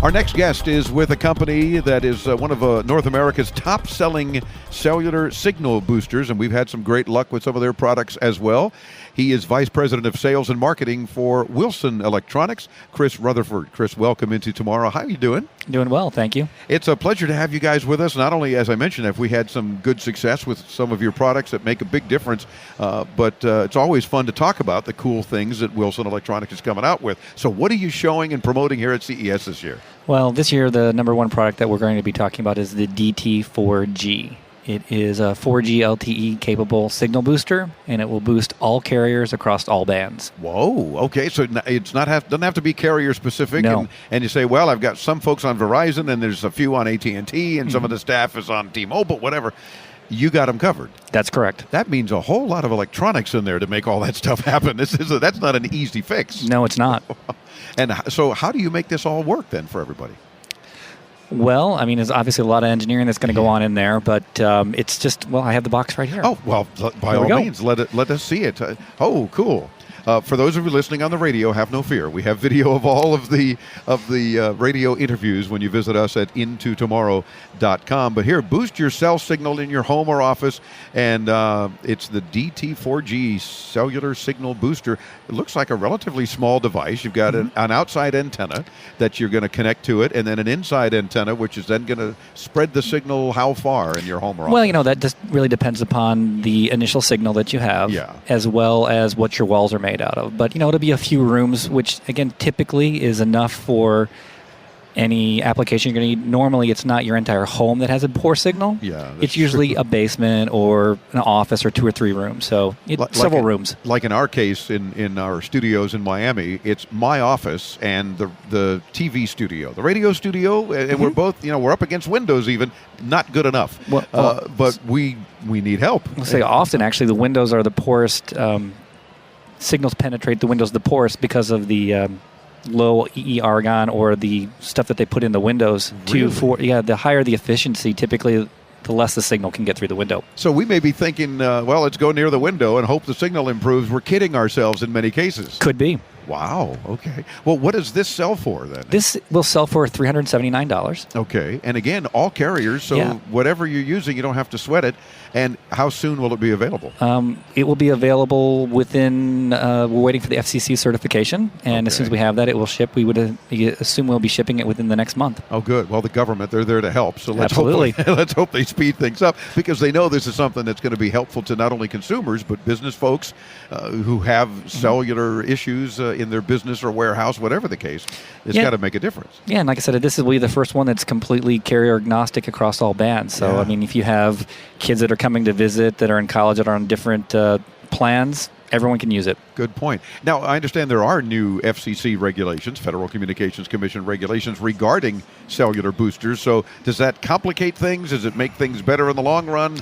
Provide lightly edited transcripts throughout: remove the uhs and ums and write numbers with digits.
Our next guest is with a company that is one of North America's top-selling cellular signal boosters, and we've had some great luck with some of their products as well. He is Vice President of Sales and Marketing for Wilson Electronics, Chris Rutherford. Chris, welcome into Tomorrow. How are you doing? Doing well, thank you. It's a pleasure to have you guys with us. Not only, as I mentioned, have we had some good success with some of your products that make a big difference, but it's always fun to talk about the cool things that Wilson Electronics is coming out with. So what are you showing and promoting here at CES this year? Well, this year the number one product that we're going to be talking about is the DT4G. It is a 4G LTE capable signal booster, and it will boost all carriers across all bands. Whoa, okay, so it's doesn't have to be carrier specific. No. And you say, well, I've got some folks on Verizon, and there's a few on AT&T, and some of the staff is on T-Mobile, whatever. You got them covered. That's correct. That means a whole lot of electronics in there to make all that stuff happen. That's not an easy fix. No, it's not. And so how do you make this all work then for everybody? Well, I mean, there's obviously a lot of engineering that's going to go on in there, but it's just, well, I have the box right here. Oh, well, by all means, let us see it. Oh, cool. For those of you listening on the radio, have no fear. We have video of all of the radio interviews when you visit us at intotomorrow.com. But here, boost your cell signal in your home or office, and it's the DT4G cellular signal booster. It looks like a relatively small device. You've got an outside antenna that you're going to connect to it, and then an inside antenna, which is then going to spread the signal how far in your home or office? Well, you know, that just really depends upon the initial signal that you have, as well as what your walls are made out of. But, you know, it'll be a few rooms, which, again, typically is enough for any application you're going to need. Normally, it's not your entire home that has a poor signal. Yeah, it's usually a basement or an office or 2 or 3 rooms. So several rooms. Like in our case, in our studios in Miami, it's my office and the TV studio, the radio studio, and we're both, we're up against windows even. Not good enough. But we need help. I'll say often, actually, the windows are the poorest. Signals penetrate the windows the poorest because of the low EE argon or the stuff that they put in the windows. Really? The higher the efficiency, typically the less the signal can get through the window. So we may be thinking, let's go near the window and hope the signal improves. We're kidding ourselves in many cases. Could be. Wow, okay. Well, what does this sell for then? This will sell for $379. Okay, and again, all carriers, so whatever you're using, you don't have to sweat it. And how soon will it be available? It will be available within, we're waiting for the FCC certification, and as soon as we have that, it will ship. We would assume we'll be shipping it within the next month. Oh, good. Well, the government, they're there to help, so let's hope they speed things up, because they know this is something that's going to be helpful to not only consumers, but business folks who have cellular issues in their business or warehouse, whatever the case. It's got to make a difference. Yeah, and like I said, this will be the first one that's completely carrier agnostic across all bands. So, I mean, if you have kids that are coming to visit that are in college that are on different plans, everyone can use it. Good point. Now, I understand there are new FCC regulations, Federal Communications Commission regulations, regarding cellular boosters. So does that complicate things? Does it make things better in the long run?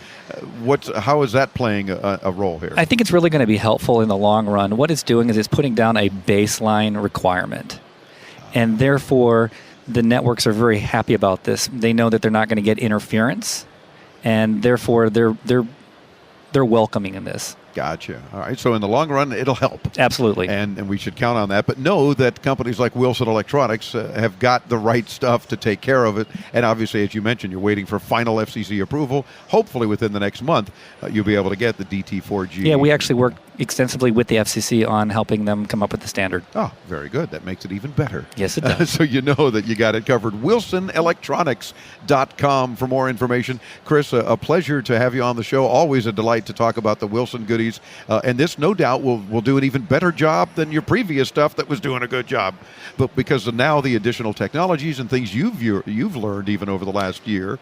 How is that playing a role here? I think it's really going to be helpful in the long run. What it's doing is it's putting down a baseline requirement. And therefore, the networks are very happy about this. They know that they're not going to get interference, and therefore they're welcoming in this. Gotcha. All right. So in the long run, it'll help. Absolutely. And we should count on that. But know that companies like Wilson Electronics have got the right stuff to take care of it. And obviously, as you mentioned, you're waiting for final FCC approval. Hopefully within the next month, you'll be able to get the DT4G. Yeah, we actually work extensively with the FCC on helping them come up with the standard. Oh, very good. That makes it even better. Yes, it does. So you know that you got it covered. WilsonElectronics.com for more information. Chris, a pleasure to have you on the show. Always a delight to talk about the Wilson goodies. And this, no doubt, will do an even better job than your previous stuff that was doing a good job. But because of now the additional technologies and things you've learned even over the last year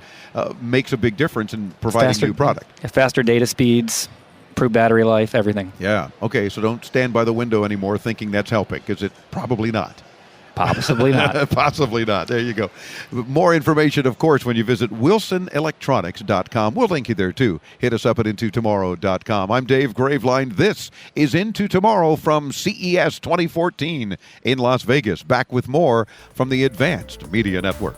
makes a big difference in providing new product. Faster data speeds, improved battery life, everything. Yeah. Okay, so don't stand by the window anymore thinking that's helping, because it's probably not. Possibly not. Possibly not. There you go. More information, of course, when you visit WilsonElectronics.com. We'll link you there, too. Hit us up at IntoTomorrow.com. I'm Dave Graveline. This is Into Tomorrow from CES 2014 in Las Vegas. Back with more from the Advanced Media Network.